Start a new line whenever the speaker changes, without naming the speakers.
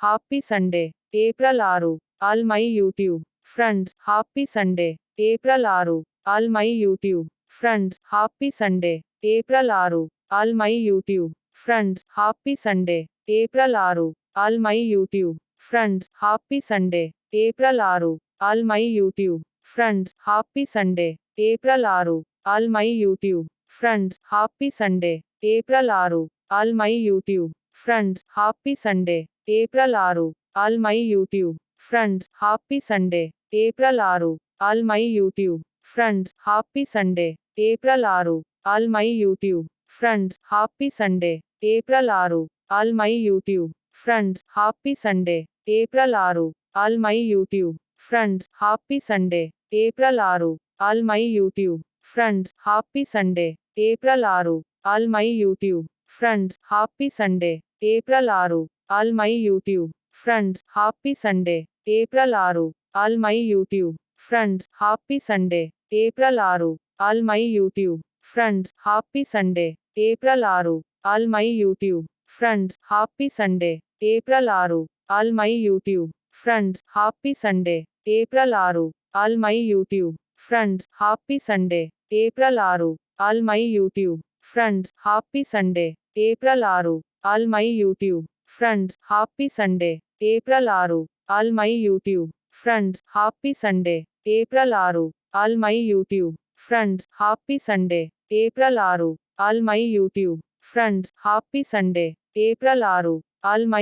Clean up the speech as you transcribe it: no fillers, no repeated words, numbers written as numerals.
happy Sunday April 6 all my YouTube friends happy Sunday April 6 all my YouTube friends happy Sunday April 6 all my YouTube friends happy Sunday April 6 all my YouTube friends happy Sunday April 6 all my YouTube friends happy Sunday April 6 all my YouTube friends happy Sunday April 6 all my YouTube friends happy Sunday April 6 all my YouTube friends happy Sunday April 6 all my YouTube friends happy Sunday April 6 all my YouTube friends happy Sunday April 6 all my YouTube friends happy Sunday April 6 all my YouTube friends happy Sunday April 6 all my YouTube friends happy Sunday April 6 all my YouTube friends happy Sunday April 6 all my YouTube friends happy Sunday April 6 all my YouTube friends happy Sunday April 6 all my YouTube friends happy Sunday April 6 all my YouTube friends happy Sunday April 6 all my YouTube friends happy Sunday April 6 all my YouTube friends happy Sunday April 6 all my YouTube friends happy Sunday April 6 all my YouTube friends happy Sunday April 6 all my YouTube friends happy Sunday April 6 all my YouTube friends happy Sunday April 6 all my YouTube friends happy Sunday April 6 all my